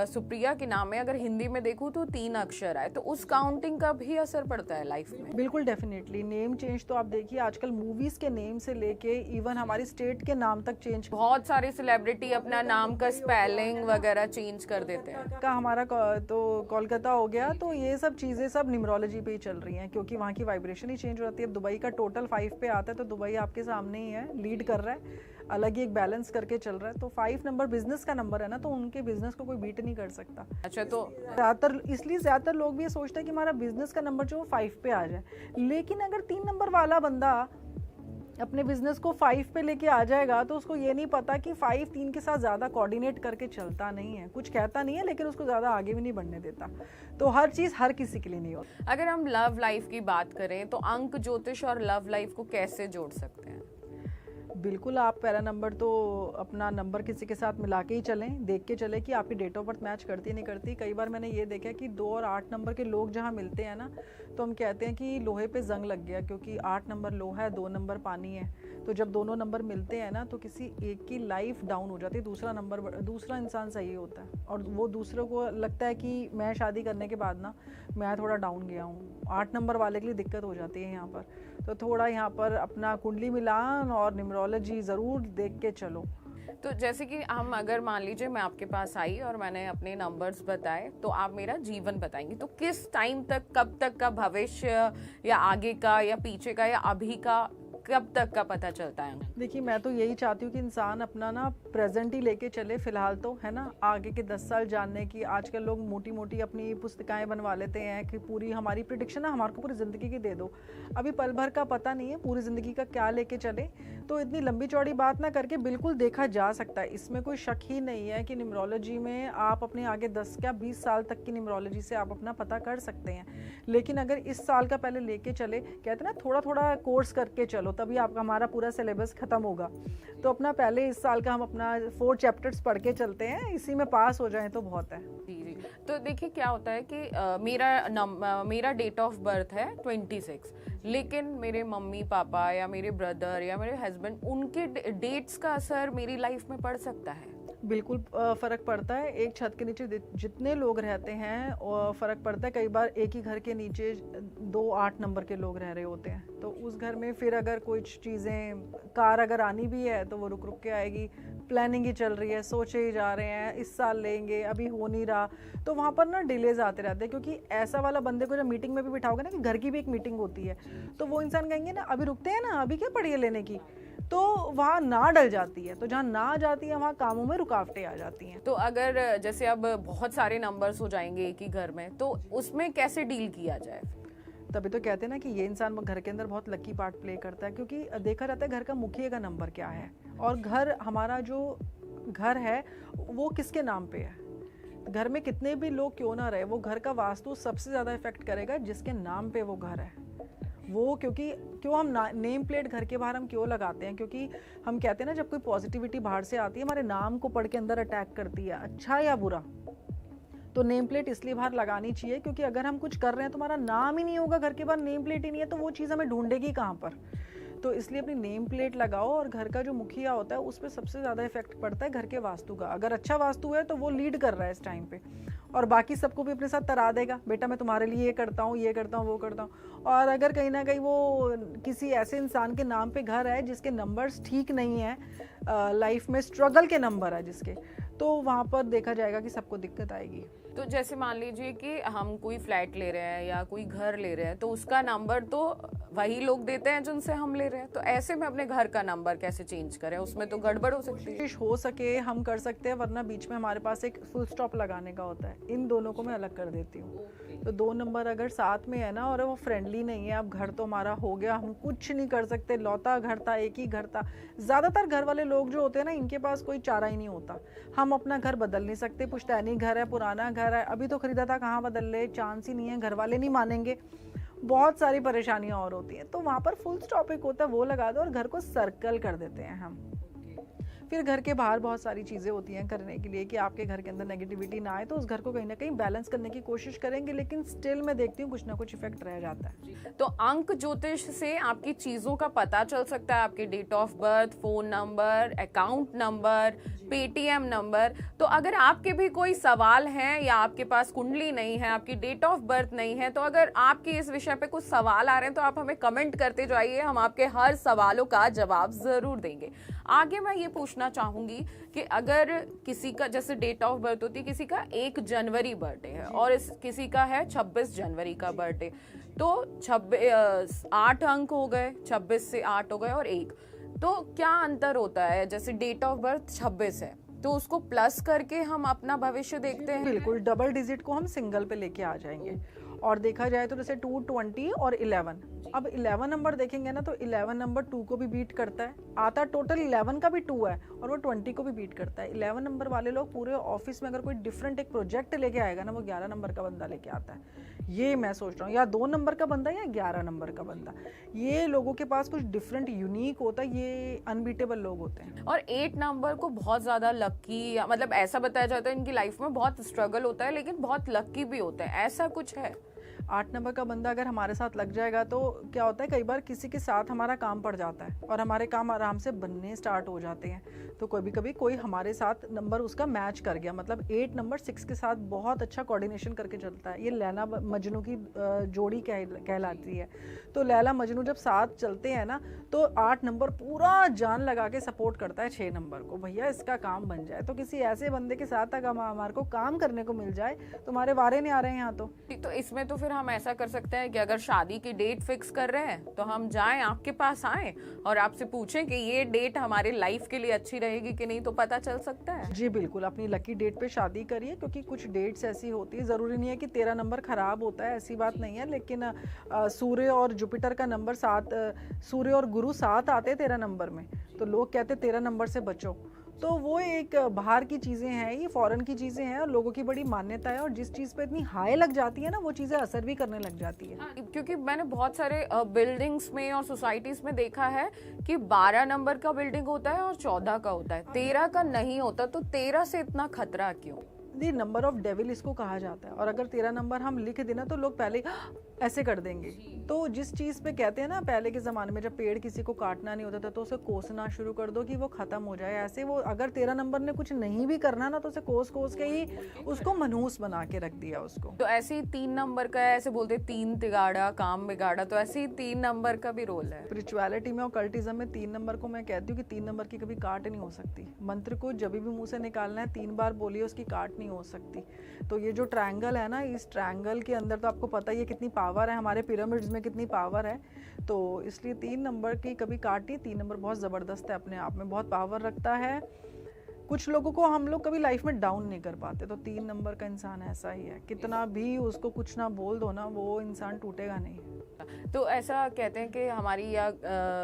S2: सुप्रिया के नाम में अगर हिंदी में देखूं तो 3 अक्षर आए, तो उस काउंटिंग का भी असर पड़ता है लाइफ में?
S1: बिल्कुल, डेफिनेटली। नेम चेंज तो आप देखिए, आजकल मूवीज के नेम से लेके इवन हमारी स्टेट के नाम तक चेंज,
S2: बहुत सारे सेलिब्रिटी अपना नाम का स्पेलिंग वगैरह चेंज कर देते हैं।
S1: का हमारा तो कोलकाता हो गया, तो ये सब चीज़ें सब न्यूमरोलॉजी पे ही चल रही हैं, क्योंकि वहाँ की वाइब्रेशन ही चेंज हो जाती है। दुबई का टोटल 5 पे आता है, तो दुबई आपके सामने ही है, लीड कर रहा है, अलग ही एक बैलेंस करके चल रहा है। तो 5 नंबर बिजनेस का नंबर है ना, तो उनके बिजनेस को कोई बीट नहीं कर सकता।
S2: अच्छा, तो
S1: ज़्यादातर लोग भी ये सोचते हैं कि हमारा बिजनेस का नंबर जो 5 पे आ जाए, लेकिन अगर 3 नंबर वाला बंदा अपने बिजनेस को 5 पे लेके आ जाएगा, तो उसको ये नहीं पता कि 5 3 के साथ ज़्यादा कोऑर्डिनेट करके चलता नहीं है, कुछ कहता नहीं है, लेकिन उसको ज़्यादा आगे भी नहीं बढ़ने देता। तो हर चीज़ हर किसी के लिए नहीं होती।
S2: अगर हम लव लाइफ की बात करें तो अंक ज्योतिष और लव लाइफ को कैसे जोड़ सकते हैं?
S1: बिल्कुल, आप पहला नंबर तो अपना नंबर किसी के साथ मिला के ही चलें, देख के चलें कि आपकी डेट ऑफ बर्थ मैच करती है नहीं करती। कई बार मैंने ये देखा कि 2 और 8 नंबर के लोग जहाँ मिलते हैं ना, तो हम कहते हैं कि लोहे पे जंग लग गया, क्योंकि 8 नंबर लोहा है, 2 नंबर पानी है। तो जब दोनों नंबर मिलते हैं ना, तो किसी एक की लाइफ डाउन हो जाती है, दूसरा इंसान सही होता है, और वो दूसरे को लगता है कि मैं शादी करने के बाद ना मैं थोड़ा डाउन गया हूँ। 8 नंबर वाले के लिए दिक्कत हो जाती है यहाँ पर। तो थोड़ा यहाँ पर अपना कुंडली मिलान और न्यूमरोलॉजी ज़रूर देख के चलो।
S2: तो जैसे कि हम, अगर मान लीजिए मैं आपके पास आई और मैंने अपने नंबर्स बताए, तो आप मेरा जीवन बताएंगी, तो किस टाइम तक, कब तक का भविष्य, या आगे का, या पीछे का, या अभी का, कब तक का पता चलता है?
S1: देखिए, मैं तो यही चाहती हूँ कि इंसान अपना ना प्रेजेंट ही लेके चले फिलहाल, तो है ना, आगे के 10 साल जानने की। आजकल लोग मोटी मोटी अपनी पुस्तिकाएं बनवा लेते हैं कि पूरी हमारी प्रिडिक्शन है, हमारे को पूरी ज़िंदगी की दे दो। अभी पल भर का पता नहीं है पूरी ज़िंदगी का क्या लेके चले, तो इतनी लंबी चौड़ी बात ना करके बिल्कुल देखा जा सकता है। इसमें कोई शक ही नहीं है कि न्यूमरोलॉजी में आप अपने आगे 10 या 20 साल तक की न्यूमरोलॉजी से आप अपना पता कर सकते हैं। लेकिन अगर इस साल का पहले लेके चले, कहते हैं ना, थोड़ा थोड़ा कोर्स करके चलो, तभी आपका हमारा पूरा सिलेबस खत्म होगा। तो अपना पहले इस साल का हम अपना 4 चैप्टर्स पढ़ के चलते हैं, इसी में पास हो जाए तो बहुत है।
S2: जी जी। तो देखिए, क्या होता है कि मेरा डेट ऑफ बर्थ है 26, लेकिन मेरे मम्मी पापा या मेरे ब्रदर या मेरे हस्बैंड, उनके डेट्स का असर मेरी लाइफ में पड़ सकता है?
S1: बिल्कुल फ़र्क पड़ता है। एक छत के नीचे जितने लोग रहते हैं और फ़र्क पड़ता है। कई बार एक ही घर के नीचे 2-8 नंबर के लोग रह रहे होते हैं, तो उस घर में फिर अगर कुछ चीज़ें, कार अगर आनी भी है तो वो रुक रुक के आएगी। प्लानिंग ही चल रही है, सोचे ही जा रहे हैं, इस साल लेंगे, अभी हो नहीं रहा, तो वहाँ पर ना डिलेज आते रहते हैं। क्योंकि ऐसा वाला बंदे को जब मीटिंग में भी बिठाओगे ना, कि घर की भी एक मीटिंग होती है, तो वो इंसान कहेंगे ना, अभी रुकते हैं ना, अभी क्या पड़ी है लेने की, तो वहाँ ना डल जाती है। तो जहाँ ना जाती है वहाँ कामों में रुकावटें आ जाती हैं।
S2: तो अगर जैसे अब बहुत सारे नंबर्स हो जाएंगे एक ही घर में, तो उसमें कैसे डील किया जाए?
S1: तभी तो कहते हैं ना कि ये इंसान घर के अंदर बहुत लकी पार्ट प्ले करता है, क्योंकि देखा जाता है घर का मुखिया का नंबर क्या है और घर हमारा जो घर है वो किसके नाम पे है। घर में कितने भी लोग क्यों ना रहे, वो घर का वास्तु सबसे ज़्यादा इफेक्ट करेगा जिसके नाम पे वो घर है। वो क्यों हम नेम प्लेट घर के बाहर हम क्यों लगाते हैं, क्योंकि हम कहते हैं ना जब कोई पॉजिटिविटी बाहर से आती है हमारे नाम को पढ़ के अंदर अटैक करती है, अच्छा या बुरा। तो नेम प्लेट इसलिए बाहर लगानी चाहिए क्योंकि अगर हम कुछ कर रहे हैं तो हमारा नाम ही नहीं होगा घर के बाहर, नेम प्लेट ही नहीं है, तो वो चीज़ हमें ढूंढेगी कहाँ पर। तो इसलिए अपनी नेम प्लेट लगाओ, और घर का जो मुखिया होता है उस पर सबसे ज़्यादा इफेक्ट पड़ता है घर के वास्तु का। अगर अच्छा वास्तु है तो वो लीड कर रहा है इस टाइम पे, और बाकी सबको भी अपने साथ तरा देगा, बेटा मैं तुम्हारे लिए ये करता हूँ वो करता हूँ। और अगर कहीं ना कहीं वो किसी ऐसे इंसान के नाम पे घर है जिसके नंबर्स ठीक नहीं है, लाइफ में स्ट्रगल के नंबर है जिसके, तो वहाँ पर देखा जाएगा कि सबको दिक्कत आएगी।
S2: तो जैसे मान लीजिए कि हम कोई फ्लैट ले रहे हैं या कोई घर ले रहे हैं, तो उसका नंबर तो वही लोग देते हैं जिनसे हम ले रहे हैं, तो ऐसे में अपने घर का नंबर कैसे चेंज करें, उसमें तो गड़बड़ हो सकती है।
S1: कोशिश हो सके हम कर सकते हैं, वरना बीच में हमारे पास एक फुल स्टॉप लगाने का होता है। इन दोनों को मैं अलग कर देती हूँ। तो 2 नंबर अगर साथ में है ना और वो फ्रेंडली नहीं है, अब घर तो हमारा हो गया, हम कुछ नहीं कर सकते, लौता घर था, एक ही घर था। ज़्यादातर घर वाले लोग जो होते हैं ना, इनके पास कोई चारा ही नहीं होता। हम अपना घर बदल नहीं सकते, पुश्तैनी घर है, पुराना घर है, अभी तो खरीदा था, कहाँ बदल ले, चांस ही नहीं है, घर वाले नहीं मानेंगे, बहुत सारी परेशानियां और होती हैं। तो वहाँ पर फुल स्टॉप एक होता है, वो लगा दो और घर को सर्कल कर देते हैं हम। फिर घर के बाहर बहुत सारी चीज़ें होती हैं करने के लिए कि आपके घर के अंदर नेगेटिविटी ना आए, तो उस घर को कहीं ना कहीं बैलेंस करने की कोशिश करेंगे, लेकिन स्टिल मैं देखती हूँ कुछ ना कुछ इफेक्ट रह जाता है।
S2: तो अंक ज्योतिष से आपकी चीज़ों का पता चल सकता है, आपकी date of birth, phone number, account number, Paytm number. तो अगर आपके भी कोई सवाल हैं या आपके पास कुंडली नहीं है, आपकी डेट ऑफ बर्थ नहीं है, तो अगर आपके इस विषय पे कुछ सवाल आ रहे हैं तो आप हमें कमेंट करते जाइए, हम आपके हर सवालों का जवाब जरूर देंगे। आगे मैं ये पूछना चाहूंगी कि अगर किसी का जैसे डेट ऑफ बर्थ होती है, किसी का 1 जनवरी बर्थडे है और किसी का है 26 जनवरी का बर्थडे, तो 8 अंक हो गए, 26 से 8 हो गए और 1, तो क्या अंतर होता है? जैसे डेट ऑफ बर्थ 26 है तो उसको प्लस करके हम अपना भविष्य देखते हैं।
S1: बिल्कुल, डबल डिजिट को हम सिंगल पे लेके आ जाएंगे। और देखा जाए तो जैसे 2, 20 और 11, अब 11 नंबर देखेंगे ना तो 11 नंबर 2 को भी बीट करता है, आता टोटल 11 का भी 2 है और वो 20 को भी बीट करता है। 11 नंबर वाले लोग पूरे ऑफिस में अगर कोई डिफरेंट एक प्रोजेक्ट लेके आएगा ना, वो 11 नंबर का बंदा लेके आता है। ये मैं सोच रहा हूँ, या 2 नंबर का बंदा या 11 नंबर का बंदा, ये लोगों के पास कुछ डिफरेंट यूनिक होता है, ये अनबीटेबल लोग होते हैं।
S2: और 8 नंबर को बहुत ज्यादा लकी, मतलब ऐसा बताया जाता है इनकी लाइफ में बहुत स्ट्रगल होता है लेकिन बहुत लकी भी होता है, ऐसा कुछ है?
S1: 8 नंबर का बंदा अगर हमारे साथ लग जाएगा तो क्या होता है, कई बार किसी के साथ हमारा काम पड़ जाता है और हमारे काम आराम से बनने स्टार्ट हो जाते हैं। तो कभी कभी कोई हमारे साथ नंबर उसका मैच कर गया, मतलब 8 नंबर 6 के साथ बहुत अच्छा कोऑर्डिनेशन करके चलता है। ये लैला मजनू की जोड़ी कहलाती है। तो लैला मजनू जब साथ चलते हैं ना तो 8 नंबर पूरा जान लगा के सपोर्ट करता है 6 नंबर को, भैया इसका काम बन जाए। तो किसी ऐसे बंदे के साथ अगर हमारे को काम करने को मिल जाए तो हमारे वारे नहीं आ रहे हैं यहाँ।
S2: तो इसमें तो फिर हम ऐसा कर सकते हैं कि अगर शादी की डेट फिक्स कर रहे हैं तो हम जाएं, आपके पास आएं और आपसे पूछें कि ये डेट हमारे लाइफ के लिए अच्छी रहेगी कि नहीं, तो पता चल सकता है।
S1: जी बिल्कुल, अपनी लकी डेट पे शादी करिए, क्योंकि कुछ डेट्स ऐसी होती है, ज़रूरी नहीं है कि 13 नंबर खराब होता है, ऐसी बात नहीं है, लेकिन सूर्य और जुपिटर का नंबर साथ, सूर्य और गुरु साथ आते हैं 13 नंबर में, तो लोग कहते हैं 13 नंबर से बचो। तो वो एक बाहर की चीज़ें हैं, ये फॉरेन की चीज़ें हैं और लोगों की बड़ी मान्यता है, और जिस चीज़ पे इतनी हाई लग जाती है ना वो चीज़ें असर भी करने लग जाती है।
S2: क्योंकि मैंने बहुत सारे बिल्डिंग्स में और सोसाइटीज में देखा है कि 12 नंबर का बिल्डिंग होता है और 14 का होता है, 13 का नहीं होता, तो 13 से इतना खतरा क्यों?
S1: दी नंबर ऑफ डेविल इसको कहा जाता है, और अगर 13 नंबर हम लिख देना तो लोग पहले ऐसे कर देंगे। तो जिस चीज़ पे कहते हैं ना, पहले के ज़माने में जब पेड़ किसी को काटना नहीं होता था तो उसे कोसना शुरू कर दो कि वो ख़त्म हो जाए, ऐसे वो अगर 13 नंबर ने कुछ नहीं भी करना ना तो उसे कोस के ही उसको मनहूस बना के रख दिया उसको।
S2: तो ऐसे ही 3 नंबर का है, ऐसे बोलते 3 तिगाड़ा काम बिगाड़ा, तो ऐसे ही 3 नंबर का भी रोल है।
S1: स्पिरिचुअलिटी में और कल्टिज्म में 3 नंबर को मैं कहती हूँ कि 3 नंबर की कभी काट नहीं हो सकती। मंत्र को जब भी मुंह से निकालना है 3 बार बोलिए, उसकी काट नहीं हो सकती। तो ये जो ट्रायंगल है ना, इस ट्रायंगल के अंदर तो आपको पता ही है कितनी पावर है, हमारे पिरामिड्स में कितनी पावर है, तो इसलिए 3 नंबर की कभी काट नहीं। 3 नंबर बहुत ज़बरदस्त है, अपने आप में बहुत पावर रखता है। कुछ लोगों को हम लोग कभी लाइफ में डाउन नहीं कर पाते, तो 3 नंबर का इंसान ऐसा ही है, कितना भी उसको कुछ ना बोल दो ना, वो इंसान टूटेगा नहीं।
S2: तो ऐसा कहते हैं कि हमारी या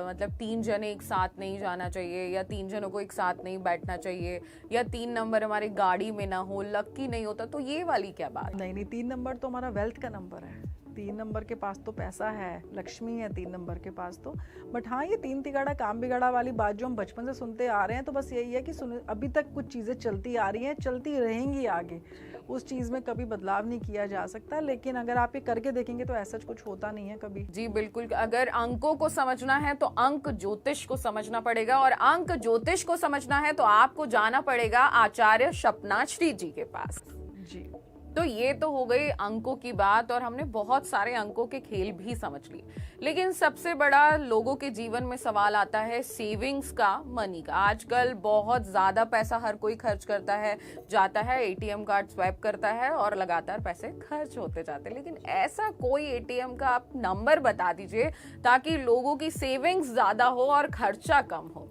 S2: मतलब 3 जने एक साथ नहीं जाना चाहिए, या 3 जनों को एक साथ नहीं बैठना चाहिए, या 3 नंबर हमारी गाड़ी में ना हो, लकी नहीं होता, तो ये वाली क्या बात?
S1: नहीं, 3 नंबर तो हमारा वेल्थ का नंबर है। 3 नंबर के पास तो पैसा है, लक्ष्मी है 3 नंबर के पास तो। बट हाँ, ये 3 तिगाड़ा काम बिगाड़ा वाली बात जो हम बचपन से सुनते आ रहे हैं, तो बस यही है कि अभी तक कुछ चीज़ें चलती आ रही हैं, चलती रहेंगी आगे, उस चीज़ में कभी बदलाव नहीं किया जा सकता। लेकिन अगर आप ये करके देखेंगे तो ऐसा कुछ होता नहीं है कभी।
S2: जी बिल्कुल, अगर अंकों को समझना है तो अंक ज्योतिष को समझना पड़ेगा, और अंक ज्योतिष को समझना है तो आपको जाना पड़ेगा आचार्य स्वप्नाश्री जी के पास।
S1: जी,
S2: तो ये तो हो गई अंकों की बात, और हमने बहुत सारे अंकों के खेल भी समझ लिए। लेकिन सबसे बड़ा लोगों के जीवन में सवाल आता है सेविंग्स का, मनी का। आजकल बहुत ज्यादा पैसा हर कोई खर्च करता है, जाता है एटीएम कार्ड स्वैप करता है और लगातार पैसे खर्च होते जाते हैं। लेकिन ऐसा कोई एटीएम का आप नंबर बता दीजिए ताकि लोगों की सेविंग्स ज्यादा हो और खर्चा कम हो।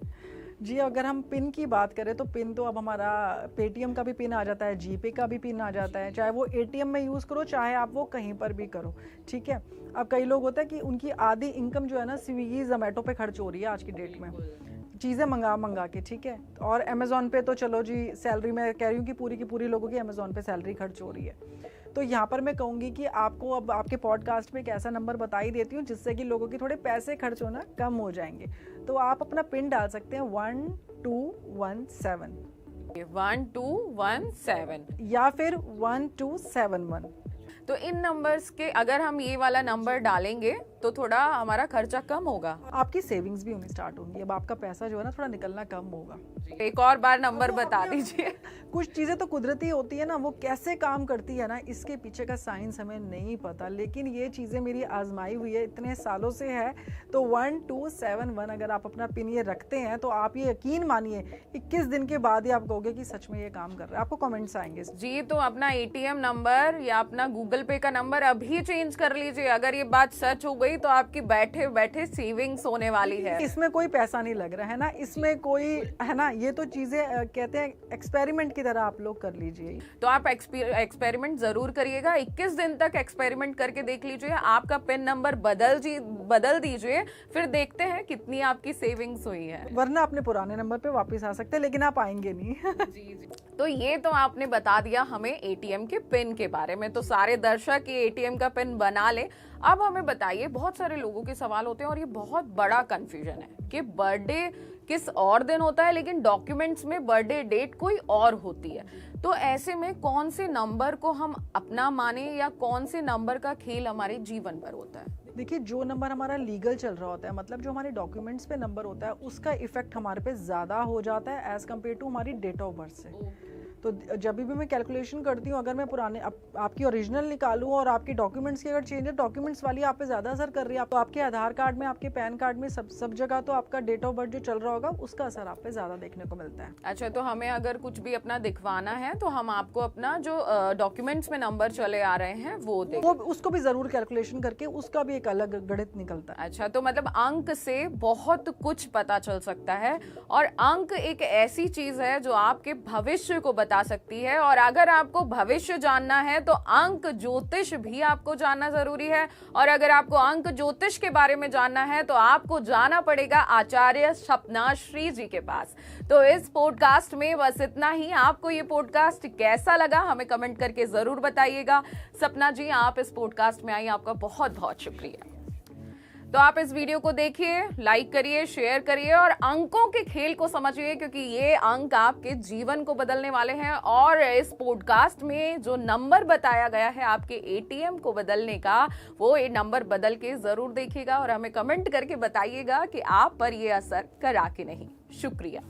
S1: जी, अगर हम पिन की बात करें तो पिन तो अब हमारा पेटीएम का भी पिन आ जाता है, जीपे का भी पिन आ जाता है, चाहे वो एटीएम में यूज़ करो, चाहे आप वो कहीं पर भी करो, ठीक है। अब कई लोग होता है कि उनकी आधी इनकम जो है ना स्विगी जोमेटो पे खर्च हो रही है आज की डेट में, चीज़ें मंगा के, ठीक है। और अमेज़ॉन पे तो चलो जी, सैलरी मैं कह रही हूँ कि पूरी की पूरी लोगों की अमेज़ॉन पे सैलरी खर्च हो रही है। तो यहाँ पर मैं कहूँगी कि आपको अब आपके पॉडकास्ट में एक ऐसा नंबर बता ही देती हूँ जिससे कि लोगों के थोड़े पैसे खर्च होना कम हो जाएंगे। तो आप अपना पिन डाल सकते हैं 1217
S2: 1217
S1: या फिर 1271।
S2: तो इन नंबर्स के अगर हम ये वाला नंबर डालेंगे तो थोड़ा हमारा खर्चा कम होगा,
S1: आपकी सेविंग्स भी होनी स्टार्ट होंगी। अब आपका पैसा जो है ना थोड़ा निकलना कम होगा।
S2: एक और बार नंबर बता दीजिए।
S1: कुछ चीज़ें तो कुदरती होती है ना, वो कैसे काम करती है ना, इसके पीछे का साइंस हमें नहीं पता, लेकिन ये चीज़ें मेरी आजमाई हुई है, इतने सालों से है। तो 1271 अगर आप अपना पिन ये रखते हैं तो आप ये यकीन मानिए 21 दिन के बाद ही आप कहोगे कि सच में ये काम कर रहा है। आपको कमेंट्स आएंगे।
S2: जी, तो अपना एटीएम नंबर या अपना गूगल पे का नंबर अभी चेंज कर लीजिए। अगर ये बात सच हो गई तो आपकी बैठे बैठे सेविंग्स होने वाली है।
S1: इसमें कोई पैसा नहीं लग रहा है ना, इसमें कोई है ना, ये तो चीजें कहते हैं एक्सपेरिमेंट की तरह आप लोग कर लीजिए।
S2: तो आप एक्सपेरिमेंट जरूर करिएगा, 21 दिन तक एक्सपेरिमेंट करके देख लीजिए, आपका पिन नंबर बदल दीजिए, फिर देखते हैं कितनी आपकी सेविंग्स हुई है।
S1: वरना अपने पुराने नंबर पे वापस आ सकते हैं, लेकिन आप आएंगे नहीं।
S2: जी। तो ये तो आपने बता दिया हमें एटीएम के पिन के बारे में, तो सारे दर्शक ये एटीएम का पिन बना ले। अब हमें बताइए, बहुत सारे लोगों के सवाल होते हैं और ये बहुत बड़ा कंफ्यूजन है कि बर्थडे किस और दिन होता है लेकिन डॉक्यूमेंट्स में बर्थडे डेट कोई और होती है। तो ऐसे में कौन से नंबर को हम अपना माने या कौन से नंबर का खेल हमारे जीवन पर होता है?
S1: देखिए, जो नंबर हमारा लीगल चल रहा होता है, मतलब जो हमारे डॉक्यूमेंट्स पे नंबर होता है, उसका इफेक्ट हमारे पे ज़्यादा हो जाता है एज कम्पेयर टू हमारी डेट ऑफ बर्थ से। तो जब भी मैं कैलकुलेशन करती हूँ, अगर मैं पुराने आपकी ओरिजिनल निकालूं और आपके डॉक्यूमेंट्स की अगर चेंज है, डॉक्यूमेंट्स वाली आप पे ज़्यादा असर कर रही है। तो आपके आधार कार्ड में, आपके पैन कार्ड में, सब जगह तो आपका डेट ऑफ बर्थ जो चल रहा होगा उसका असर आप पे ज़्यादा देखने को मिलता है।
S2: अच्छा, तो हमें अगर कुछ भी अपना दिखवाना है तो हम आपको अपना जो डॉक्यूमेंट्स में नंबर चले आ रहे हैं वो
S1: उसको भी ज़रूर कैलकुलेशन करके उसका भी एक अलग गणित निकलता है।
S2: अच्छा, तो मतलब अंक से बहुत कुछ पता चल सकता है, और अंक एक ऐसी चीज है जो आपके भविष्य को बता सकती है। और अगर आपको भविष्य जानना है तो अंक ज्योतिष भी आपको जानना जरूरी है, और अगर आपको अंक ज्योतिष के बारे में जानना है तो आपको जाना पड़ेगा आचार्य स्वप्नाश्री जी के पास। तो इस पॉडकास्ट में बस इतना ही। आपको ये पॉडकास्ट कैसा लगा हमें कमेंट करके जरूर बताइएगा। सपना जी, आप इस पॉडकास्ट में आई, आपका बहुत बहुत शुक्रिया। तो आप इस वीडियो को देखिए, लाइक करिए, शेयर करिए और अंकों के खेल को समझिए, क्योंकि ये अंक आपके जीवन को बदलने वाले हैं। और इस पॉडकास्ट में जो नंबर बताया गया है आपके एटीएम को बदलने का, वो ये नंबर बदल के जरूर देखिएगा और हमें कमेंट करके बताइएगा कि आप पर ये असर करा कि नहीं। शुक्रिया।